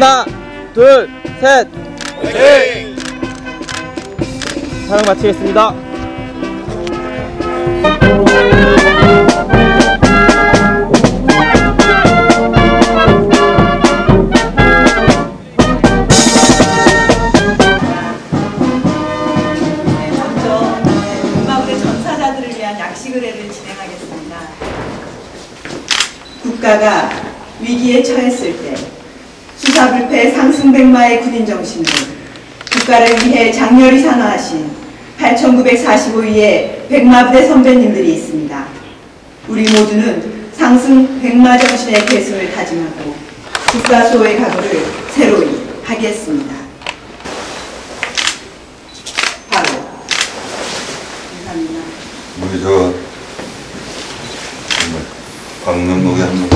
하나, 둘, 셋. 네. 촬영 마치겠습니다. 약식의례를 진행하겠습니다. 국가가 위기에 처했을 때 수사불패 상승백마의 군인정신으로 국가를 위해 장렬히 산화하신 8,945위의 백마부대 선배님들이 있습니다. 우리 모두는 상승백마 정신의 계승을 다짐하고 국가 수호의 각오를 새로이 하겠습니다. 바로 감사합니다. 우리 정말 강릉역에 한번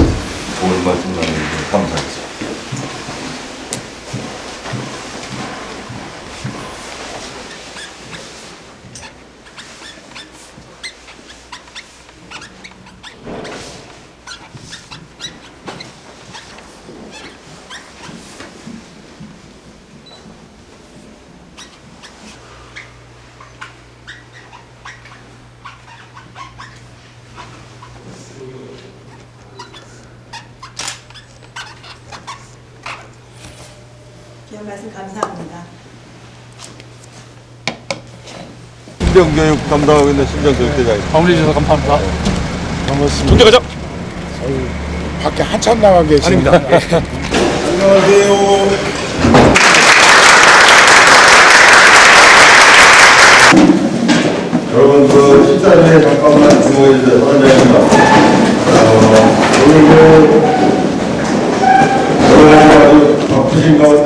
좋은 말씀 나누는데 감사합니다. 귀한 말씀 감사합니다. 신병교육 담당하고 있는 신병교육대장입니다. 마무리 주셔서 감사합니다. 반갑습니다. 존재 가자. 밖에 한참 나가 계십니다. 아닙니다. 안녕하세요. 여러분 그 식사 전에 잠깐만 주목해 주세요. 선장입니다. 오늘 여러분 아주 바쁘신 가운데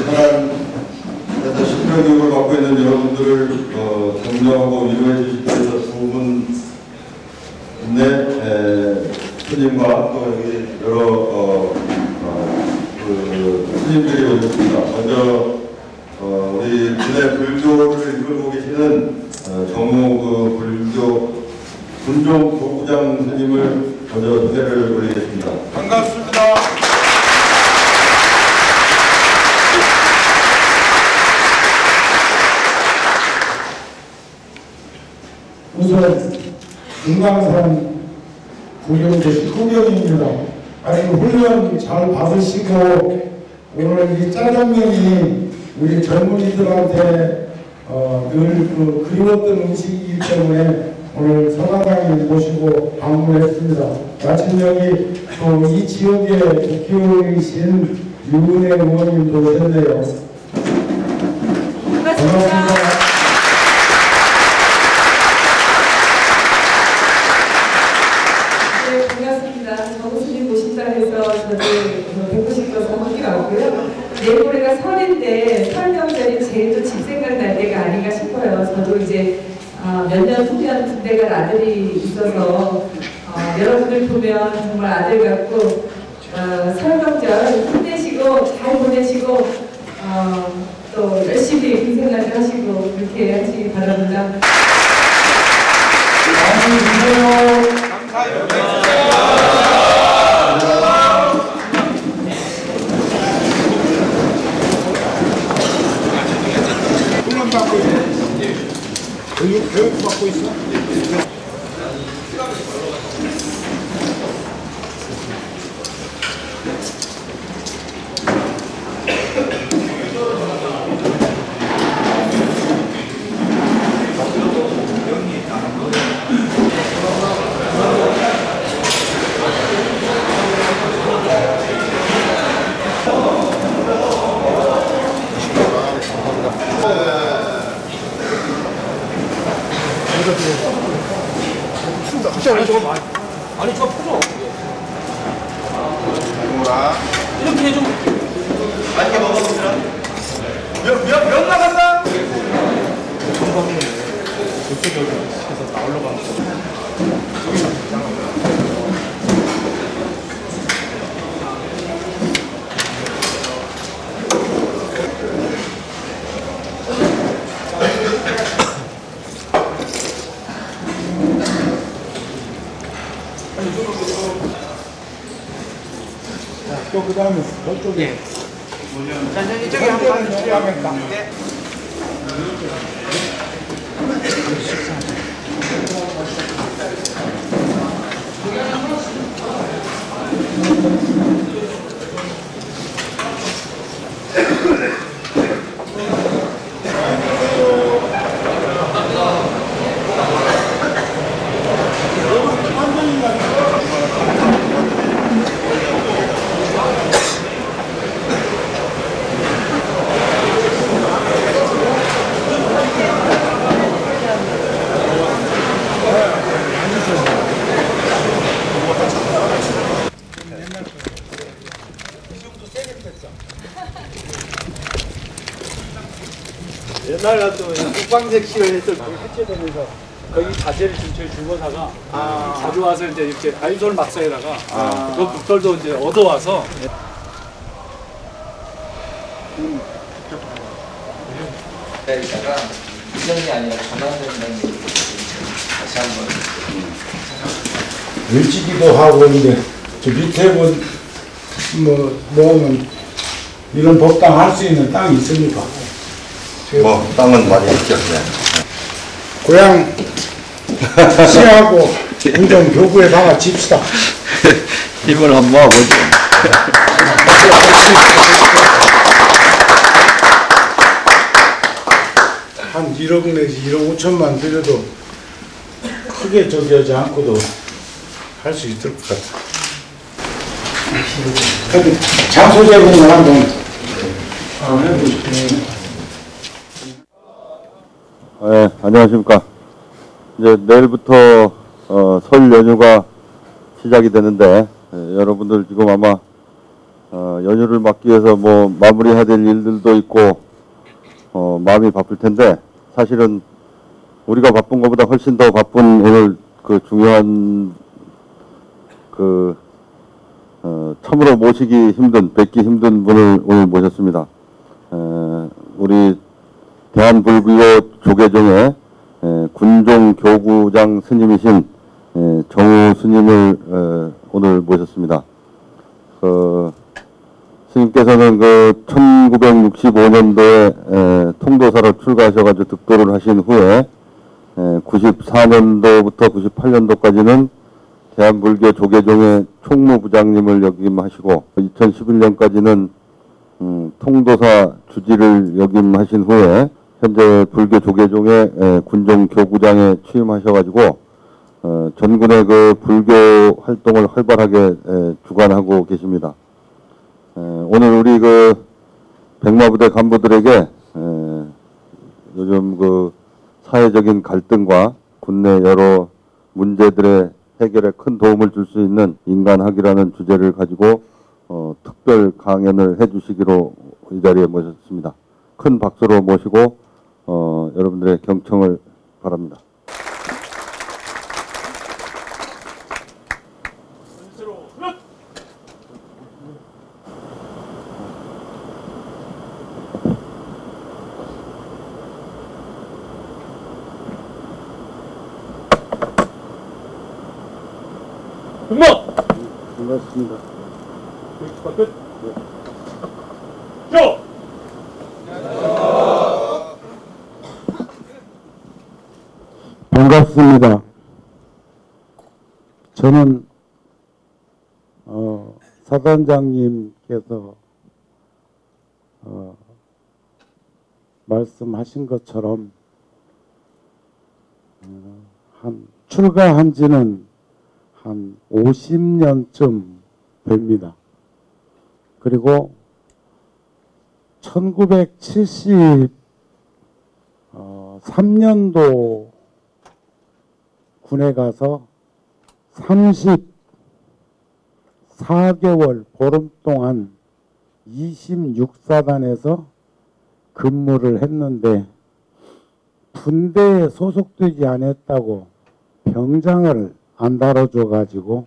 북한에서 신병교육을 받고 있는 여러분들을 격려하고 위로해 주시기 위해서 두 분 스님과 또 여기 여러 스님들이 오셨습니다. 먼저 우리 군의 불교를 이끌고 계시는 정무 불교 군종 도구장 스님을 먼저 소개를 드리겠습니다. 반갑습니다. 우선 금강산 구경대 후경입니다. 아주 훈련 잘 받으시고 오늘 이 짜장면이 우리 젊은이들한테 늘 그리웠던 음식이기 때문에 오늘 성화당에 모시고 방문했습니다. 마침 여기 또 이 지역의 국회의원이신 유은혜 의원님도 오셨네요. 반갑습니다. 정수님 모신다 해서 저도 뵙고 싶어서 함께 왔고요. 내일 모레가 설인데 설 명절이 제일 또 집 생각날 때가 아닌가 싶어요. 저도 이제 몇 년 후면 군대 갈 아들이 있어서 여러분들 보면 정말 아들 같고 설 명절 힘내시고 잘 보내시고 또 열심히 군 생활을 하시고 그렇게 하시기 바랍니다. 감사합니다. 받고 있어? 교육 받고 있어? 아니 저 풀어. 이렇게 해좀 맛있게 먹어보시라. 몇 나간다? 정상이 그쪽에서 나오려고 하는 거. 그 다음에 저쪽에. 예. 자, 이쪽에 한번 요리하겠다. 옛날 같으면 국방색 시를 했을 때 해체되면서 거기 자재를 지금 저희 주거사가 자주 와서 이제 이렇게 다이솔 막사에다가 그 북돌도 이제 얻어와서 이따가 이전이 아니라 전환된다는 얘기 다시 한번 일찍기도 하고 있는데 저 밑에 뭐 모으면 이런 법당 할 수 있는 땅이 있습니까? 뭐 땅은 많이 있겠네. 고향 시하고 운전 교구에다가 집시다. 힘을 한번 모아보죠. 한 1억 내지 1억 5천만 들여도 크게 저기 하지 않고도 할 수 있을 것 같아. 근데 장소 제공을 한번 해보십시오. 네, 안녕하십니까. 이제 내일부터 설 연휴가 시작이 되는데 여러분들 지금 아마 연휴를 맞기 위해서 뭐 마무리해야 될 일들도 있고 마음이 바쁠 텐데 사실은 우리가 바쁜 것보다 훨씬 더 바쁜 오늘 그 중요한 그 참으로 모시기 힘든 뵙기 힘든 분을 오늘 모셨습니다. 우리 대한불교 조계종의 군종 교구장 스님이신 정우 스님을 오늘 모셨습니다. 스님께서는 그 1965년도에 통도사로 출가하셔가지고 득도를 하신 후에 94년도부터 98년도까지는 대한불교 조계종의 총무부장님을 역임하시고 2011년까지는 통도사 주지를 역임하신 후에 현재 불교 조계종의 군종 교구장에 취임하셔가지고 전군의 그 불교 활동을 활발하게 주관하고 계십니다. 오늘 우리 그 백마부대 간부들에게 요즘 그 사회적인 갈등과 국내 여러 문제들의 해결에 큰 도움을 줄 수 있는 인간학이라는 주제를 가지고 특별 강연을 해주시기로 이 자리에 모셨습니다. 큰 박수로 모시고 여러분들의 경청을 바랍니다. 반갑습니다. 반갑습니다. 저는 사단장님께서 말씀하신 것처럼 출가한 지는 한 50년쯤 됩니다. 그리고 1973년도 군에 가서 34개월 보름 동안 26사단에서 근무를 했는데 분대에 소속되지 않았다고 병장을 안 달아줘가지고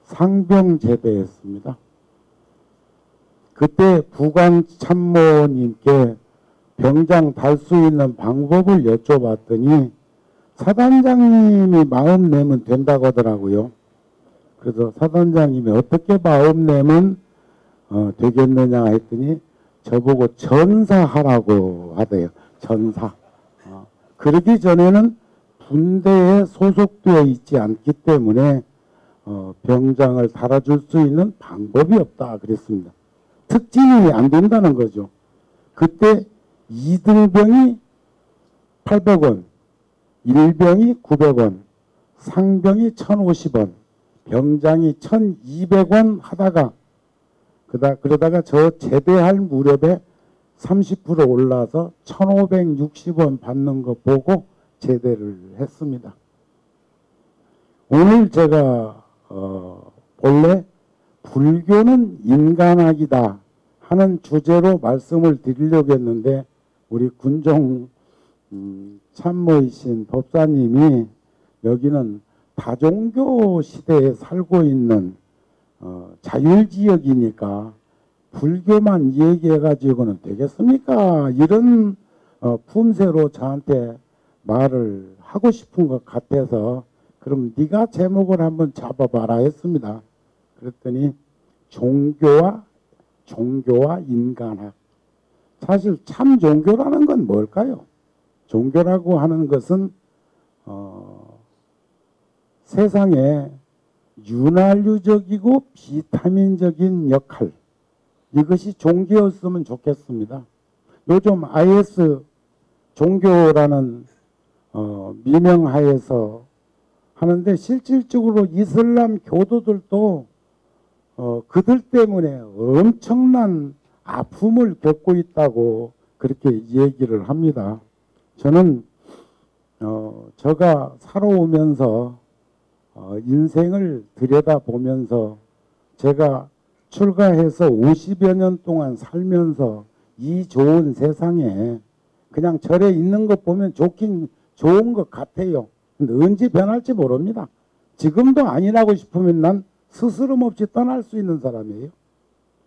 상병제대했습니다. 그때 부관 참모님께 병장 달 수 있는 방법을 여쭤봤더니 사단장님이 마음 내면 된다고 하더라고요. 그래서 사단장님이 어떻게 마음 내면 되겠느냐 했더니 저보고 전사하라고 하대요. 전사. 그러기 전에는 군대에 소속되어 있지 않기 때문에 병장을 달아줄 수 있는 방법이 없다 그랬습니다. 특진이 안 된다는 거죠. 그때 2등병이 800원, 1병이 900원, 상병이 1050원, 병장이 1200원 하다가 그러다가 저 제대할 무렵에 30% 올라서 1560원 받는 거 보고 제대를 했습니다. 오늘 제가 본래 불교는 인간학이다 하는 주제로 말씀을 드리려고 했는데 우리 군종 참모이신 법사님이 여기는 다종교 시대에 살고 있는 자율지역이니까 불교만 얘기해가지고는 되겠습니까? 이런 품새로 저한테 말을 하고 싶은 것 같아서 그럼 네가 제목을 한번 잡아봐라 했습니다. 그랬더니 종교와 인간학. 사실 참 종교라는 건 뭘까요? 종교라고 하는 것은 세상에 윤활유적이고 비타민적인 역할, 이것이 종교였으면 좋겠습니다. 요즘 IS 종교라는 미명하에서 하는데 실질적으로 이슬람 교도들도 그들 때문에 엄청난 아픔을 겪고 있다고 그렇게 얘기를 합니다. 저는 제가 살아오면서 인생을 들여다보면서 제가 출가해서 50여 년 동안 살면서 이 좋은 세상에 그냥 절에 있는 것 보면 좋긴 좋은 것 같아요. 근데 언제 변할지 모릅니다. 지금도 아니라고 싶으면 난 스스럼 없이 떠날 수 있는 사람이에요.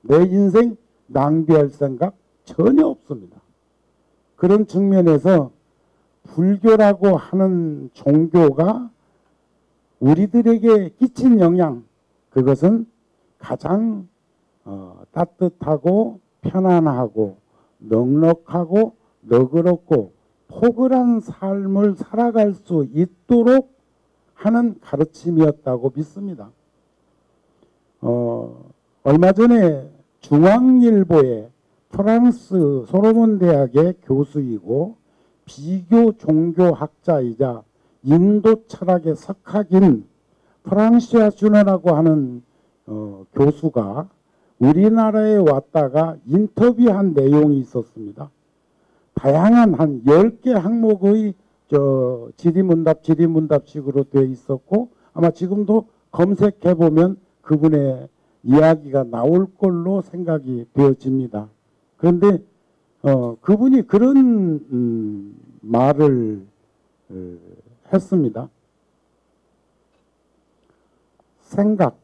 내 인생 낭비할 생각 전혀 없습니다. 그런 측면에서 불교라고 하는 종교가 우리들에게 끼친 영향, 그것은 가장 따뜻하고 편안하고 넉넉하고 너그럽고 포근한 삶을 살아갈 수 있도록 하는 가르침이었다고 믿습니다. 얼마 전에 중앙일보에 프랑스 소로몬 대학의 교수이고 비교 종교학자이자 인도 철학의 석학인 프랑시아 슈너라고 하는 교수가 우리나라에 왔다가 인터뷰한 내용이 있었습니다. 다양한 한 10개 항목의 지리문답식으로 되어 있었고 아마 지금도 검색해보면 그분의 이야기가 나올 걸로 생각이 되어집니다. 그런데 그분이 그런 말을 했습니다. 생각,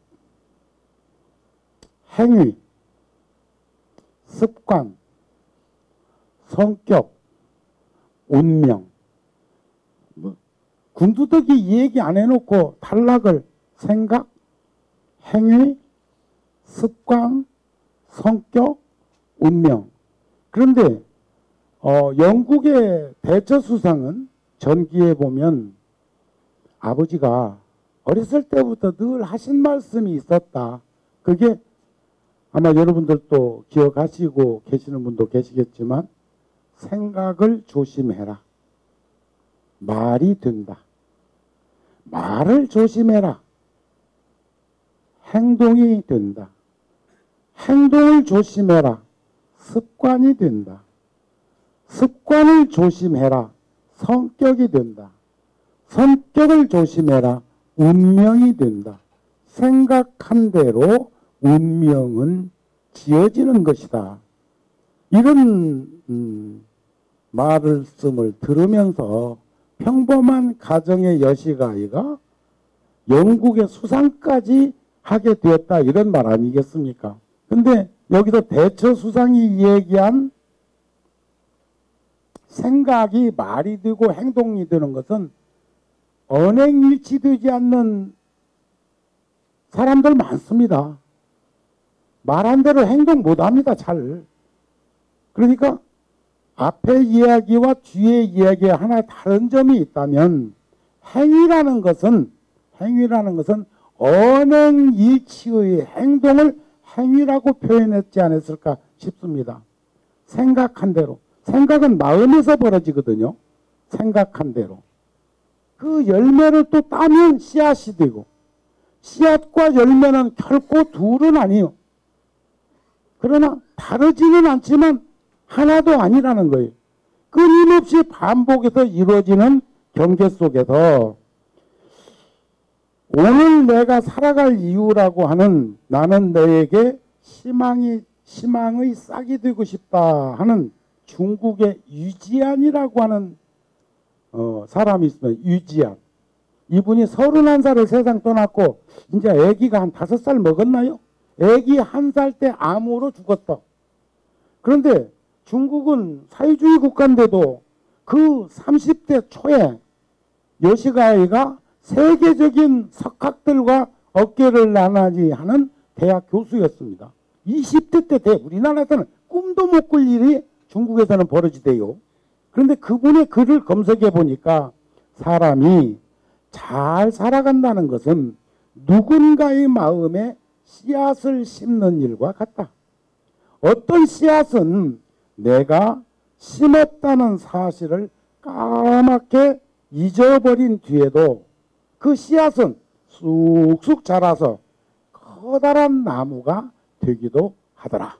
행위, 습관, 성격, 운명. 군두덕이 이 얘기 안 해놓고 단락을 생각, 행위, 습관, 성격, 운명. 그런데 영국의 대처수상은 전기에 보면 아버지가 어렸을 때부터 늘 하신 말씀이 있었다. 그게 아마 여러분들도 기억하시고 계시는 분도 계시겠지만 생각을 조심해라. 말이 된다. 말을 조심해라. 행동이 된다. 행동을 조심해라. 습관이 된다. 습관을 조심해라. 성격이 된다. 성격을 조심해라. 운명이 된다. 생각한 대로 운명은 지어지는 것이다. 이런 말씀을 들으면서 평범한 가정의 여시가이가 영국의 수상까지 하게 되었다. 이런 말 아니겠습니까? 근데 여기서 대처수상이 얘기한 생각이 말이 되고 행동이 되는 것은 언행일치되지 않는 사람들 많습니다. 말한 대로 행동 못합니다. 잘. 그러니까 앞에 이야기와 뒤에 이야기에 하나 다른 점이 있다면 행위라는 것은 언행일치의 행동을 행위라고 표현했지 않았을까 싶습니다. 생각한 대로. 생각은 마음에서 벌어지거든요. 생각한 대로. 그 열매를 또 따면 씨앗이 되고, 씨앗과 열매는 결코 둘은 아니에요. 그러나 다르지는 않지만 하나도 아니라는 거예요. 끊임없이 반복해서 이루어지는 경계 속에서 오늘 내가 살아갈 이유라고 하는 나는 너에게 희망의 싹이 되고 싶다 하는 중국의 유지안이라고 하는 사람이 있습니다. 유지안. 이분이 31살을 세상 떠났고 이제 아기가 한 5살 먹었나요? 아기 1살 때 암으로 죽었다. 그런데 중국은 사회주의 국가인데도 그 30대 초에 요시가이가 세계적인 석학들과 어깨를 나란히 하는 대학 교수였습니다. 20대 때 우리나라에서는 꿈도 못 꿀 일이 중국에서는 벌어지대요. 그런데 그분의 글을 검색해 보니까 사람이 잘 살아간다는 것은 누군가의 마음에 씨앗을 심는 일과 같다. 어떤 씨앗은 내가 심었다는 사실을 까맣게 잊어버린 뒤에도 그 씨앗은 쑥쑥 자라서 커다란 나무가 되기도 하더라.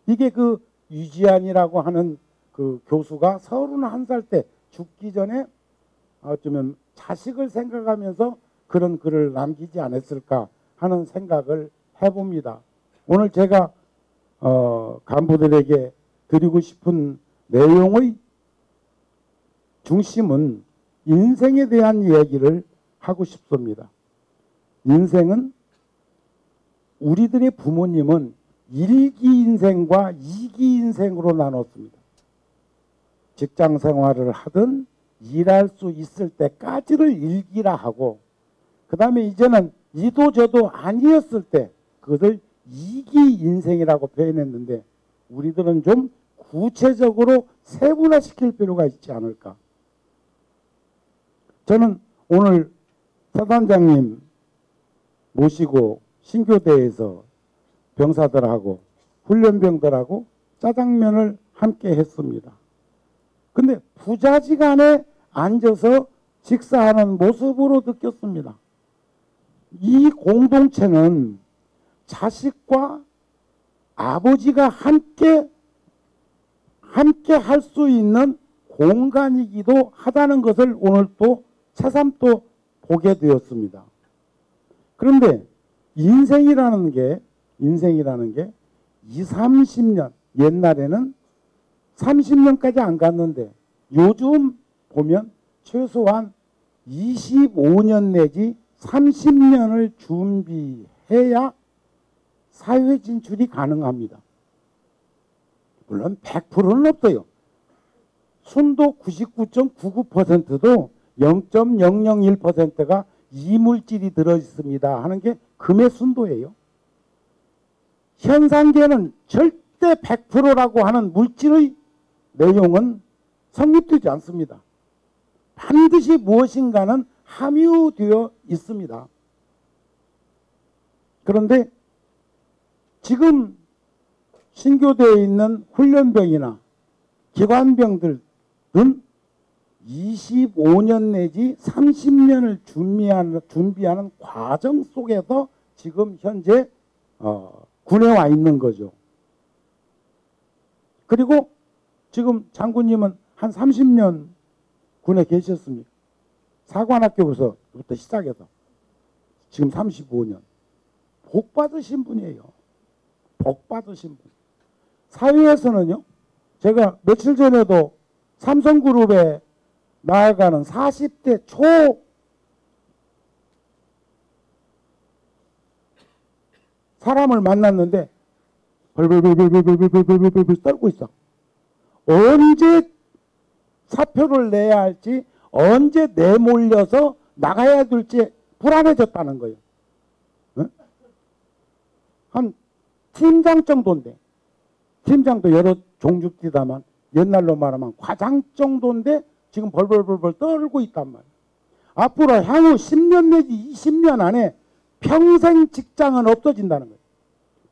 이게 그 유지안이라고 하는 그 교수가 31살 때 죽기 전에 어쩌면 자식을 생각하면서 그런 글을 남기지 않았을까 하는 생각을 해봅니다. 오늘 제가 간부들에게 드리고 싶은 내용의 중심은 인생에 대한 이야기를 하고 싶습니다. 인생은 우리들의 부모님은 1기 인생과 2기 인생으로 나눴습니다. 직장 생활을 하든 일할 수 있을 때까지를 1기라 하고 그 다음에 이제는 이도 저도 아니었을 때 그것을 2기 인생이라고 표현했는데 우리들은 좀 구체적으로 세분화시킬 필요가 있지 않을까. 저는 오늘 사단장님 모시고 신교대에서 병사들하고 훈련병들하고 짜장면을 함께 했습니다. 근데 부자지간에 앉아서 식사하는 모습으로 느꼈습니다. 이 공동체는 자식과 아버지가 함께 할 수 있는 공간이기도 하다는 것을 오늘 또 새삼 또 보게 되었습니다. 그런데 인생이라는 게 20, 30년, 옛날에는 30년까지 안 갔는데 요즘 보면 최소한 25년 내지 30년을 준비해야 사회 진출이 가능합니다. 물론 100%는 없어요. 순도 99.99%도 0.001%가 이물질이 들어있습니다 하는 게 금의 순도예요. 현상계는 절대 100%라고 하는 물질의 내용은 성립되지 않습니다. 반드시 무엇인가는 함유되어 있습니다. 그런데 지금 신교대에 있는 훈련병이나 기관병들은 25년 내지 30년을 준비하는 과정 속에서 지금 현재 군에 와 있는 거죠. 그리고 지금 장군님은 한 30년 군에 계셨습니다. 사관학교부터 시작해서 지금 35년. 복 받으신 분이에요. 복 받으신 분. 사회에서는요. 제가 며칠 전에도 삼성그룹에 나아가는 40대 초 사람을 만났는데 벌벌벌벌벌벌벌벌벌 떨고 있어. 언제 사표를 내야 할지 언제 내몰려서 나가야 될지 불안해졌다는 거예요. 응? 한 팀장 정도인데, 팀장도 여러 종류입니다만 옛날로 말하면 과장 정도인데 지금 벌벌벌벌 떨고 있단 말이에요. 앞으로 향후 10년 내지 20년 안에 평생 직장은 없어진다는 거예요.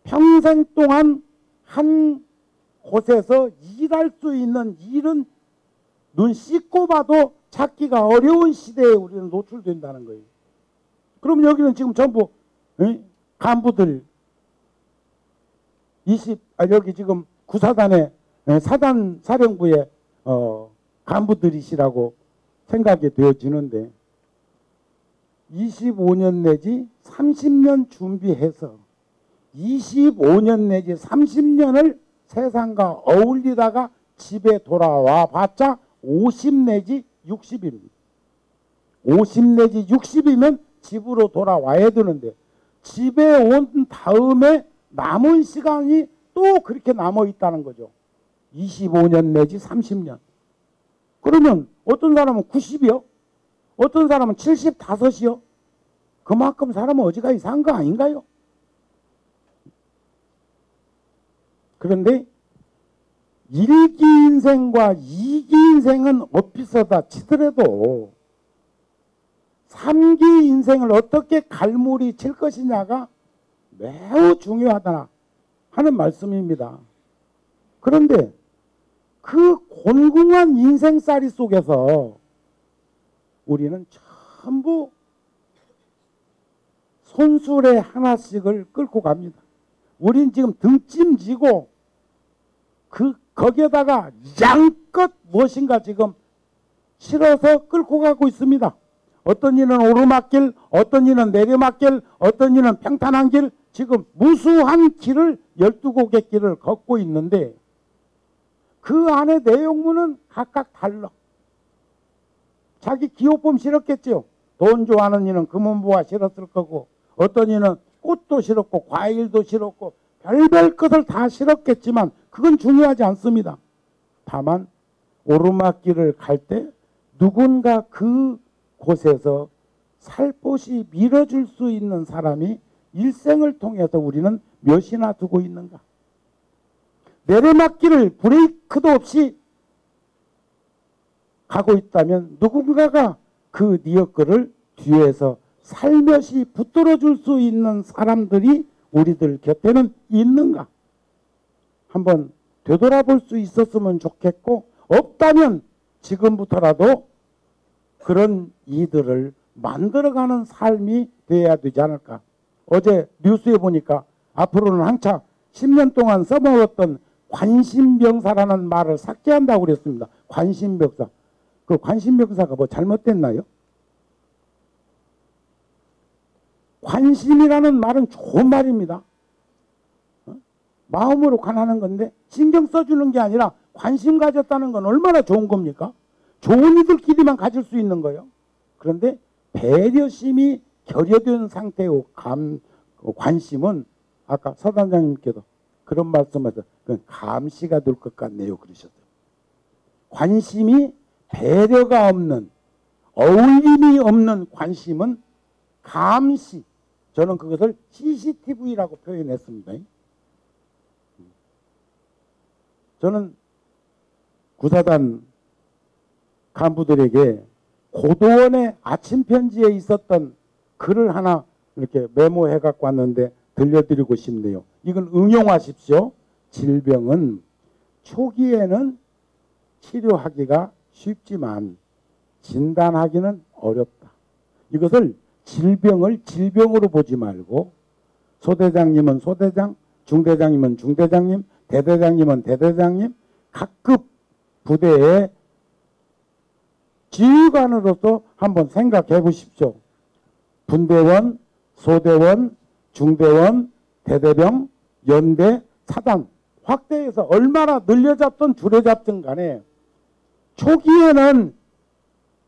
평생 동안 한 곳에서 일할 수 있는 일은 눈 씻고 봐도 찾기가 어려운 시대에 우리는 노출된다는 거예요. 그럼 여기는 지금 전부 간부들 여기 지금 구사단의 사단 사령부의 간부들이시라고 생각이 되어지는데 25년 내지 30년 준비해서 25년 내지 30년을 세상과 어울리다가 집에 돌아와 봤자 50 내지 60입니다. 50 내지 60이면 집으로 돌아와야 되는데 집에 온 다음에 남은 시간이 또 그렇게 남아 있다는 거죠. 25년 내지 30년. 그러면 어떤 사람은 90이요? 어떤 사람은 75이요? 그만큼 사람은 어지가 이상한 거 아닌가요? 그런데 1기 인생과 2기 인생은 엇비슷하다 치더라도 3기 인생을 어떻게 갈무리 칠 것이냐가 매우 중요하다 하는 말씀입니다. 그런데 그 곤궁한 인생살이 속에서 우리는 전부 손수레 하나씩을 끌고 갑니다. 우린 지금 등짐지고 거기에다가 양껏 무엇인가 지금 실어서 끌고 가고 있습니다. 어떤 이는 오르막길, 어떤 이는 내리막길, 어떤 이는 평탄한 길, 지금 무수한 길을 12곡의 길을 걷고 있는데 그 안에 내용문은 각각 달라. 자기 기호품 실었겠죠. 돈 좋아하는 이는 금은보화 실었을 거고 어떤 이는 꽃도 실었고 과일도 실었고 별별 것을 다 실었겠지만 그건 중요하지 않습니다. 다만 오르막길을 갈 때 누군가 그 곳에서 살포시 밀어줄 수 있는 사람이 일생을 통해서 우리는 몇이나 두고 있는가. 내리막길을 브레이크도 없이 가고 있다면 누군가가 그 리어커를 뒤에서 살며시 붙들어 줄 수 있는 사람들이 우리들 곁에는 있는가. 한번 되돌아볼 수 있었으면 좋겠고 없다면 지금부터라도 그런 이들을 만들어가는 삶이 돼야 되지 않을까. 어제 뉴스에 보니까 앞으로는 한참 10년 동안 써먹었던 관심병사라는 말을 삭제한다고 그랬습니다. 관심병사. 그 관심병사가 뭐 잘못됐나요? 관심이라는 말은 좋은 말입니다. 마음으로 관하는 건데 신경 써주는 게 아니라 관심 가졌다는 건 얼마나 좋은 겁니까? 좋은 이들끼리만 가질 수 있는 거예요. 그런데 배려심이 결여된 상태의 관심은 아까 서단장님께도 그런 말씀하셨어요. 그건 감시가 될 것 같네요. 그러셨어요. 관심이 배려가 없는 어울림이 없는 관심은 감시. 저는 그것을 CCTV라고 표현했습니다. 저는 구사단 간부들에게 고도원의 아침 편지에 있었던 글을 하나 이렇게 메모해 갖고 왔는데 들려드리고 싶네요. 이건 응용하십시오. 질병은 초기에는 치료하기가 쉽지만 진단하기는 어렵다. 이것을 질병을 질병으로 보지 말고 소대장님은 소대장, 중대장님은 중대장님, 대대장님은 대대장님, 각급 부대의 지휘관으로서 한번 생각해 보십시오. 분대원, 소대원, 중대원, 대대병, 연대, 사단 확대해서 얼마나 늘려잡든 줄여잡든 간에 초기에는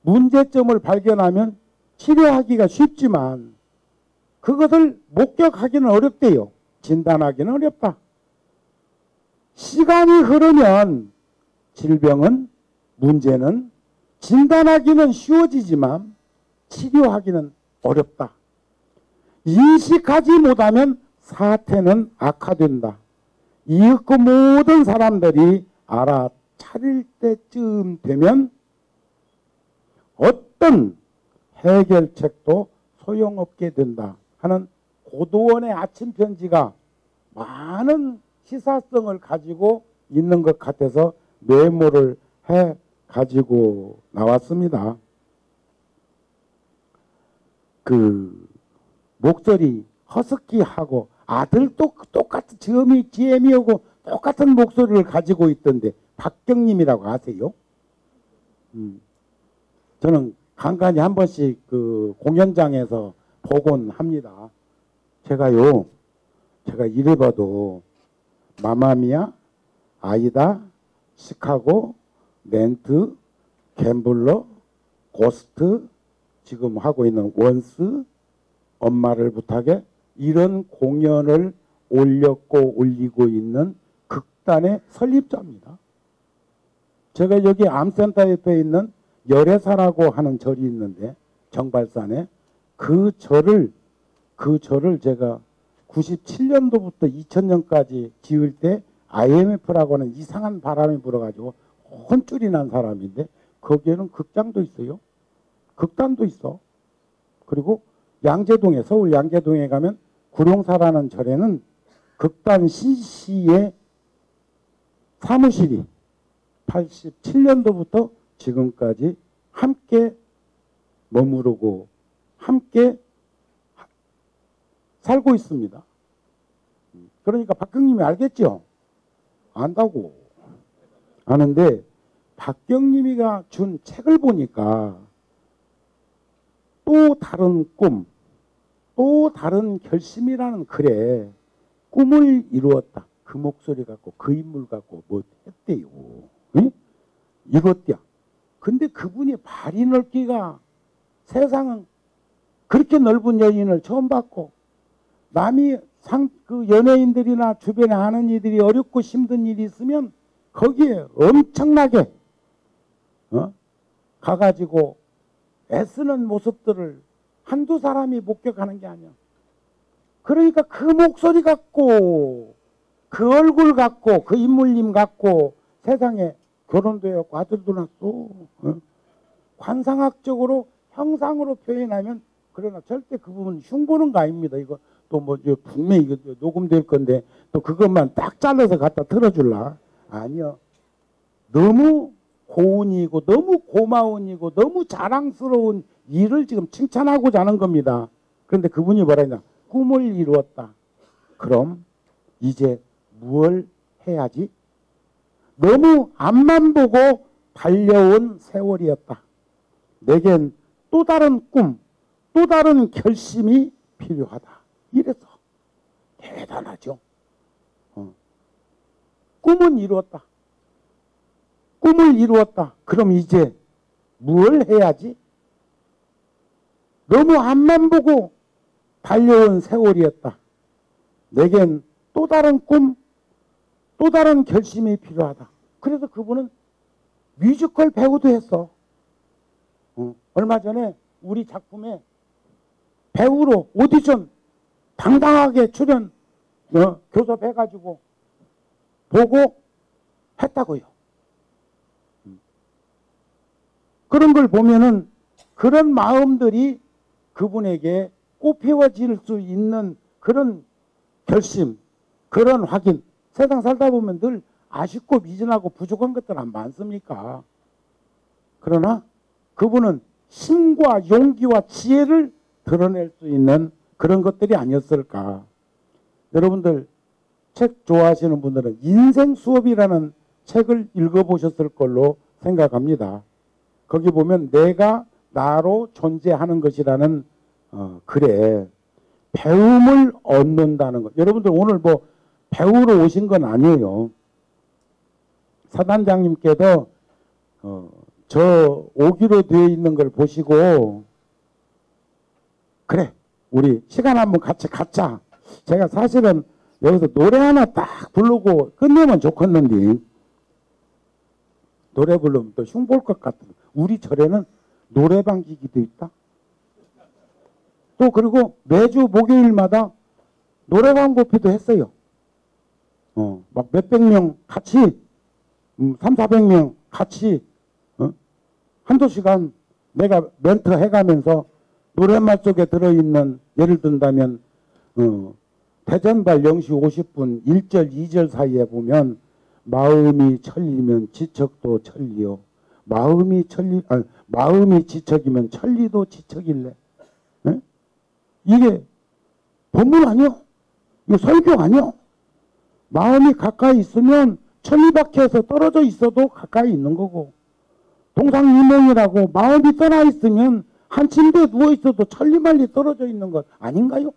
문제점을 발견하면 치료하기가 쉽지만 그것을 목격하기는 어렵대요. 진단하기는 어렵다. 시간이 흐르면 질병은 문제는 진단하기는 쉬워지지만 치료하기는 어렵다. 인식하지 못하면 사태는 악화된다. 이윽고 모든 사람들이 알아차릴 때쯤 되면 어떤 해결책도 소용없게 된다 하는 고도원의 아침 편지가 많은 시사성을 가지고 있는 것 같아서 메모를 해 가지고 나왔습니다. 그 목소리 허스키하고 아들도 똑같은 GM이하고 똑같은 목소리를 가지고 있던데 박경림이라고 아세요? 저는 간간히 한 번씩 그 공연장에서 보곤 합니다. 제가 이래봐도 마마미아, 아이다, 시카고, 멘트, 갬블러, 고스트, 지금 하고 있는 원스, 엄마를 부탁해 이런 공연을 올리고 있는 극단의 설립자입니다. 제가 여기 암센터 옆에 있는 열애사라고 하는 절이 있는데 정발산에 그 절을 제가 97년도부터 2000년까지 지을 때 IMF라고 하는 이상한 바람이 불어가지고 혼쭐이 난 사람인데 거기에는 극장도 있어요. 극단도 있어. 그리고 양재동에 서울 양재동에 가면 구룡사라는 절에는 극단 CC의 사무실이 87년도부터 지금까지 함께 머무르고 함께 살고 있습니다. 그러니까 박경림이 알겠죠? 안다고. 아는데 박경림이가 준 책을 보니까 또 다른 꿈, 또 다른 결심이라는 글에 꿈을 이루었다. 그 목소리 갖고 그 인물 갖고 뭐 했대요. 응? 이것이야. 근데 그분이 발이 넓기가 세상은 그렇게 넓은 여인을 처음 봤고 남이 그 연예인들이나 주변에 아는 이들이 어렵고 힘든 일이 있으면 거기에 엄청나게 가가지고 애쓰는 모습들을 한두 사람이 목격하는 게 아니야. 그러니까 그 목소리 갖고 그 얼굴 갖고 그 인물님 갖고 세상에 결혼도 해갖고 아들도 낳았어. 관상학적으로 형상으로 표현하면 그러나 절대 그 부분 흉보는 거 아닙니다. 이거 또 뭐 분명히 이거 녹음될 건데 또 그것만 딱 잘라서 갖다 틀어줄라. 아니요. 너무 고운이고 너무 고마운 이고 너무 자랑스러운 일을 지금 칭찬하고자 하는 겁니다. 그런데 그분이 뭐라 했냐. 꿈을 이루었다. 그럼 이제 무엇을 해야지? 너무 앞만 보고 달려온 세월이었다. 내겐 또 다른 꿈, 또 다른 결심이 필요하다. 이래서 대단하죠. 꿈은 이루었다. 꿈을 이루었다. 그럼 이제 뭘 해야지? 너무 앞만 보고 달려온 세월이었다. 내겐 또 다른 꿈, 또 다른 결심이 필요하다. 그래서 그분은 뮤지컬 배우도 했어. 얼마 전에 우리 작품에 배우로 오디션 당당하게 출연 교섭해가지고 보고 했다고요. 그런 걸 보면은 그런 마음들이 그분에게 꽃피워질 수 있는 그런 결심, 그런 확인. 세상 살다 보면 늘 아쉽고 미진하고 부족한 것들 많습니까? 그러나 그분은 힘과 용기와 지혜를 드러낼 수 있는 그런 것들이 아니었을까. 여러분들 책 좋아하시는 분들은 인생 수업이라는 책을 읽어보셨을 걸로 생각합니다. 거기 보면 내가 나로 존재하는 것이라는 글에 배움을 얻는다는 것. 여러분들 오늘 뭐 배우러 오신 건 아니에요. 사단장님께도 저 오기로 되어 있는 걸 보시고 그래 우리 시간 한번 같이 갖자. 제가 사실은 여기서 노래 하나 딱 부르고 끝내면 좋겠는데 노래 부르면 또 흉볼 것 같은. 우리 절에는 노래방 기기도 있다. 또 그리고 매주 목요일마다 노래방 고피도 했어요. 막 몇백 명 같이, 300~400명 같이, 한두 시간 내가 멘트 해가면서 노랫말 속에 들어있는, 예를 든다면, 대전발 0시 50분 1절, 2절 사이에 보면, 마음이 천리면 지척도 천리요. 마음이 지척이면 천리도 지척일래. 에? 이게 본문 아니요? 이거 설교 아니요? 마음이 가까이 있으면 천리밖에서 떨어져 있어도 가까이 있는 거고, 동상이몽이라고 마음이 떠나 있으면 한 침대에 누워 있어도 천리말리 떨어져 있는 것 아닌가요?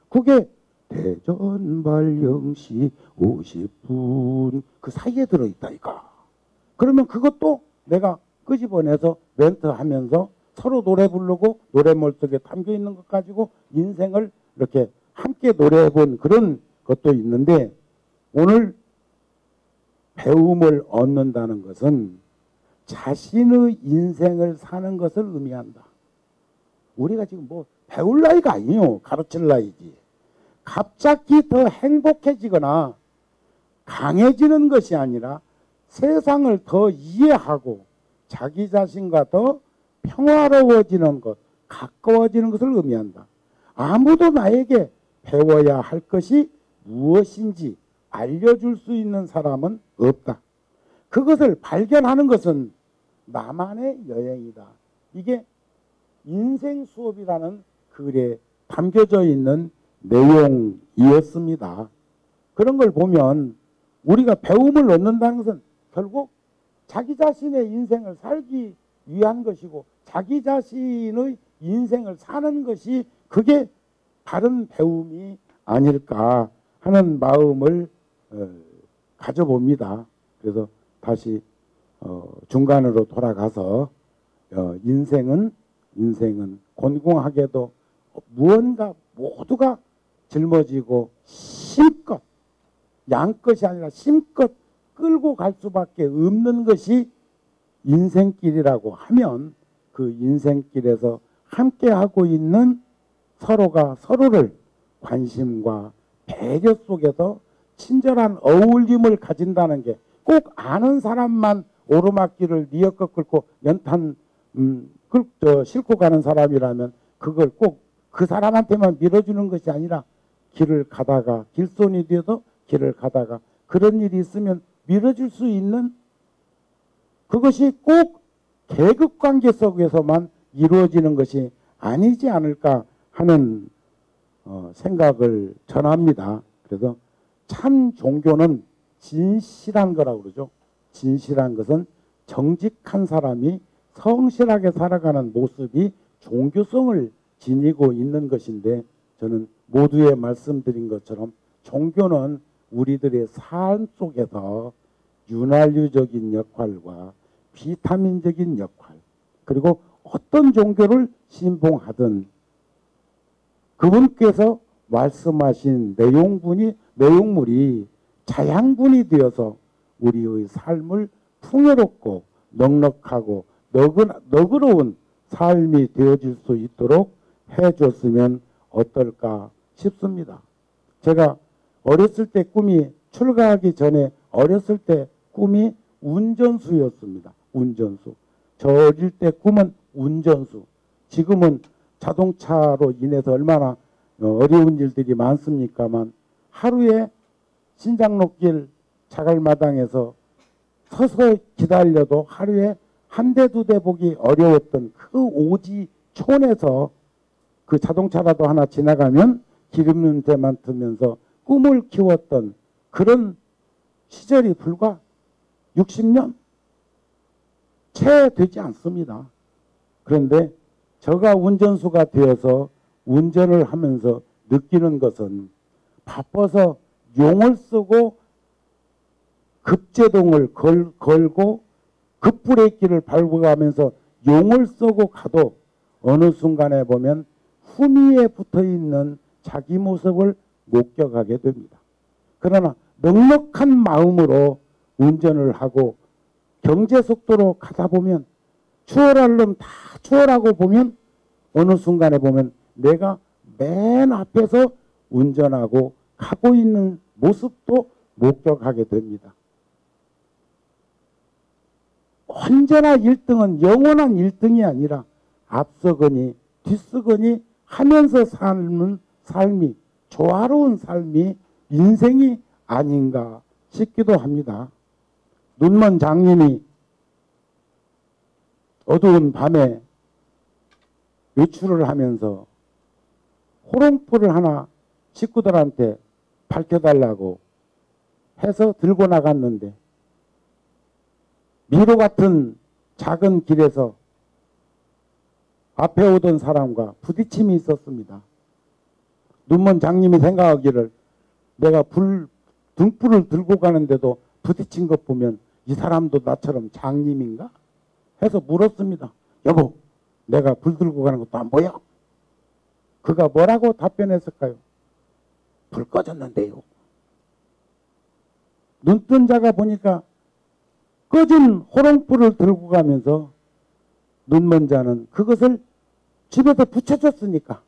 그게 대전발 0시 50분 그 사이에 들어있다 이거. 그러면 그것도 내가 끄집어내서 멘트하면서 서로 노래 부르고 노래물 속에 담겨 있는 것 가지고 인생을 이렇게 함께 노래해본 그런 것도 있는데, 오늘 배움을 얻는다는 것은 자신의 인생을 사는 것을 의미한다. 우리가 지금 뭐 배울 나이가 아니에요. 가르칠 나이지. 갑자기 더 행복해지거나 강해지는 것이 아니라 세상을 더 이해하고 자기 자신과 더 평화로워지는 것, 가까워지는 것을 의미한다. 아무도 나에게 배워야 할 것이 무엇인지 알려줄 수 있는 사람은 없다. 그것을 발견하는 것은 나만의 여행이다. 이게 인생 수업이라는 글에 담겨져 있는 내용이었습니다. 그런 걸 보면 우리가 배움을 얻는다는 것은 결국 자기 자신의 인생을 살기 위한 것이고, 자기 자신의 인생을 사는 것이 그게 다른 배움이 아닐까 하는 마음을 가져봅니다. 그래서 다시 중간으로 돌아가서 인생은 곤궁하게도 무언가 모두가 짊어지고 심껏, 양것이 아니라 심껏 끌고 갈 수밖에 없는 것이 인생길이라고 하면, 그 인생길에서 함께하고 있는 서로가 서로를 관심과 배려 속에서 친절한 어울림을 가진다는 게, 꼭 아는 사람만 오르막길을 니어껏 끌고 연탄 싣고 가는 사람이라면 그걸 꼭 그 사람한테만 밀어주는 것이 아니라, 길을 가다가 길손이 되어서 길을 가다가 그런 일이 있으면 밀어줄 수 있는, 그것이 꼭 계급관계 속에서만 이루어지는 것이 아니지 않을까 하는 생각을 전합니다. 그래서 참 종교는 진실한 거라고 그러죠. 진실한 것은 정직한 사람이 성실하게 살아가는 모습이 종교성을 지니고 있는 것인데, 저는 모두에 말씀드린 것처럼 종교는 우리들의 삶 속에서 윤활유적인 역할과 비타민적인 역할, 그리고 어떤 종교를 신봉하든 그분께서 말씀하신 내용물이 자양분이 되어서 우리의 삶을 풍요롭고 넉넉하고 너그러운 삶이 되어질 수 있도록 해줬으면 어떨까 싶습니다. 제가 어렸을 때 꿈이, 출가하기 전에 어렸을 때 꿈이 운전수였습니다. 운전수. 저 어릴 때 꿈은 운전수. 지금은 자동차로 인해서 얼마나 어려운 일들이 많습니까만, 하루에 신장로길 자갈마당에서 서서 기다려도 하루에 한 대 두 대 보기 어려웠던 그 오지촌에서 그 자동차라도 하나 지나가면 기름 냄새 맡으면서 꿈을 키웠던 그런 시절이 불과 60년 채 되지 않습니다. 그런데 저가 운전수가 되어서 운전을 하면서 느끼는 것은, 바빠서 용을 쓰고 급제동을 걸고 급브레이크를 밟아가면서 용을 쓰고 가도 어느 순간에 보면 후미에 붙어있는 자기 모습을 목격하게 됩니다. 그러나 넉넉한 마음으로 운전을 하고 경제속도로 가다 보면, 추월할 놈 다 추월하고 보면 어느 순간에 보면 내가 맨 앞에서 운전하고 가고 있는 모습도 목격하게 됩니다. 언제나 1등은 영원한 1등이 아니라 앞서거니 뒤서거니 하면서 삶은 삶이 조화로운 삶이 인생이 아닌가 싶기도 합니다. 눈먼 장님이 어두운 밤에 외출을 하면서 호롱불을 하나 식구들한테 밝혀달라고 해서 들고 나갔는데 미로 같은 작은 길에서 앞에 오던 사람과 부딪힘이 있었습니다. 눈먼 장님이 생각하기를 내가 등불을 들고 가는데도 부딪힌 것 보면 이 사람도 나처럼 장님인가? 해서 물었습니다. 여보, 내가 불 들고 가는 것도 안 보여? 그가 뭐라고 답변했을까요? 불 꺼졌는데요. 눈뜬 자가 보니까 꺼진 호롱불을 들고 가면서 눈먼 자는 그것을 집에서 붙여줬으니까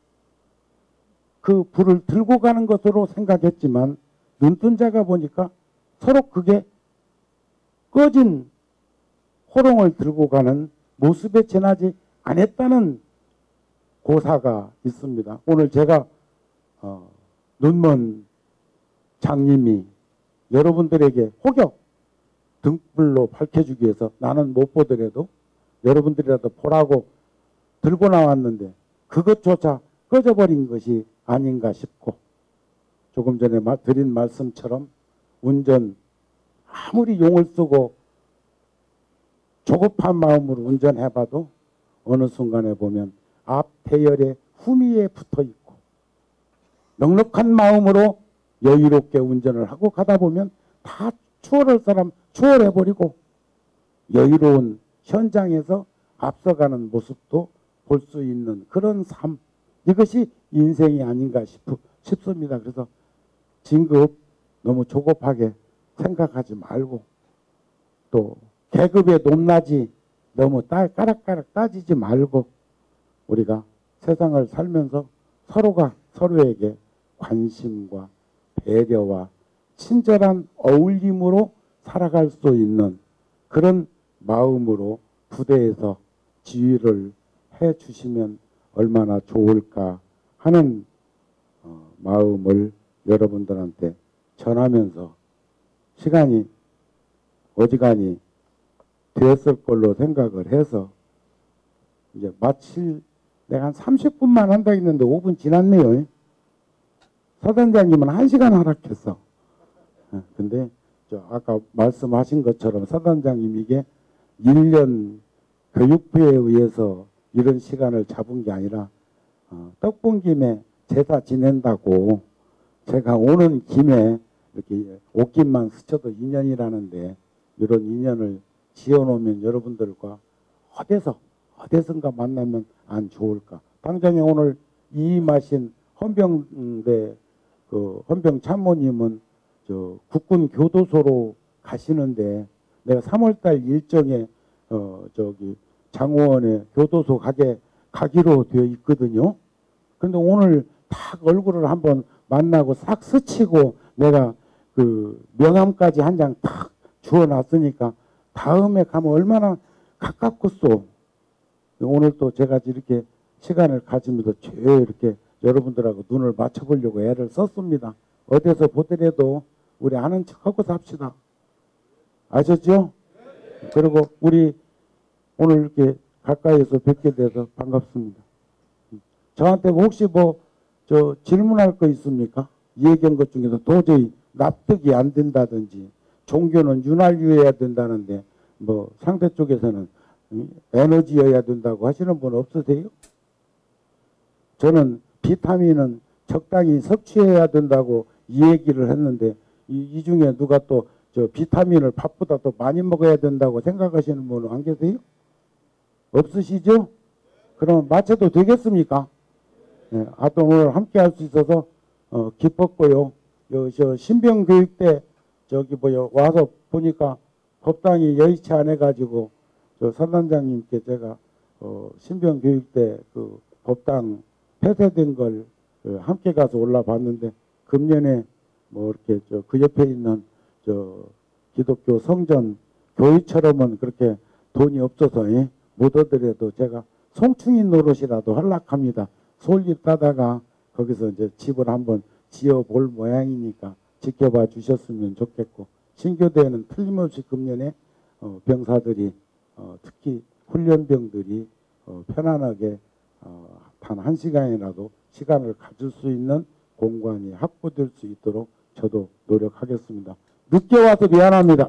그 불을 들고 가는 것으로 생각했지만 눈뜬 자가 보니까 서로 그게 꺼진 호롱을 들고 가는 모습에 지나지 않았다는 고사가 있습니다. 오늘 제가 눈먼 장님이 여러분들에게 혹여 등불로 밝혀주기 위해서 나는 못 보더라도 여러분들이라도 보라고 들고 나왔는데 그것조차 꺼져버린 것이 아닌가 싶고 조금 전에 드린 말씀처럼 운전 아무리 용을 쓰고 조급한 마음으로 운전해봐도 어느 순간에 보면 앞 태열에 후미에 붙어있고 넉넉한 마음으로 여유롭게 운전을 하고 가다 보면 다 추월할 사람 추월해버리고 여유로운 현장에서 앞서가는 모습도 볼 수 있는 그런 삶, 이것이 인생이 아닌가 싶습니다. 그래서 진급 너무 조급하게 생각하지 말고 또 계급의 높낮이 너무 까락까락 따지지 말고 우리가 세상을 살면서 서로가 서로에게 관심과 배려와 친절한 어울림으로 살아갈 수 있는 그런 마음으로 부대에서 지휘를 해 주시면 얼마나 좋을까 하는 마음을 여러분들한테 전하면서 시간이 어지간히 되었을 걸로 생각을 해서 이제 마칠 내가 한 30분만 한다 했는데 5분 지났네요. 사단장님은 1시간 허락했어. 근데 아까 말씀하신 것처럼 사단장님 이게 1년 교육부에 의해서 이런 시간을 잡은 게 아니라 떡 본 김에 제사 지낸다고 제가 오는 김에 이렇게 옷깃만 스쳐도 인연이라는데 이런 인연을 지어놓으면 여러분들과 어디선가 만나면 안 좋을까. 당장에 오늘 이임하신 헌병대 헌병 참모님은 국군 교도소로 가시는데 내가 3월달 일정에 장호원에 교도소 가기로 되어 있거든요. 근데 오늘 딱 얼굴을 한번 만나고 싹 스치고 내가 그 명함까지 한 장 딱 주워놨으니까 다음에 가면 얼마나 가깝겠소. 오늘 또 제가 이렇게 시간을 가지면서 이렇게 여러분들하고 눈을 맞춰보려고 애를 썼습니다. 어디서 보더라도 우리 아는 척하고 삽시다. 아셨죠? 그리고 우리 오늘 이렇게 가까이에서 뵙게 돼서 반갑습니다. 저한테 혹시 질문할 거 있습니까? 얘기한 것 중에서 도저히 납득이 안 된다든지 종교는 윤활유해야 된다는데 상대 쪽에서는 에너지여야 된다고 하시는 분 없으세요? 저는 비타민은 적당히 섭취해야 된다고 이 얘기를 했는데 이 중에 누가 또 비타민을 밥보다 더 많이 먹어야 된다고 생각하시는 분은 안 계세요? 없으시죠? 그럼 마쳐도 되겠습니까? 네, 하여튼 오늘 함께 할 수 있어서 기뻤고요. 신병교육대 와서 보니까 법당이 여의치 않아가지고 사단장님께 제가 신병교육대 그 법당 폐쇄된 걸 함께 가서 올라봤는데 금년에 뭐 이렇게 그 옆에 있는 기독교 성전 교회처럼은 그렇게 돈이 없어서 못 얻으려도 제가 송충이 노릇이라도 하려합니다. 솔잎 따다가 거기서 이제 집을 한번 지어볼 모양이니까 지켜봐 주셨으면 좋겠고, 신교대에는 틀림없이 금년에 병사들이 특히 훈련병들이 편안하게 단 1시간이라도 시간을 가질 수 있는 공간이 확보될 수 있도록 저도 노력하겠습니다. 늦게 와서 미안합니다.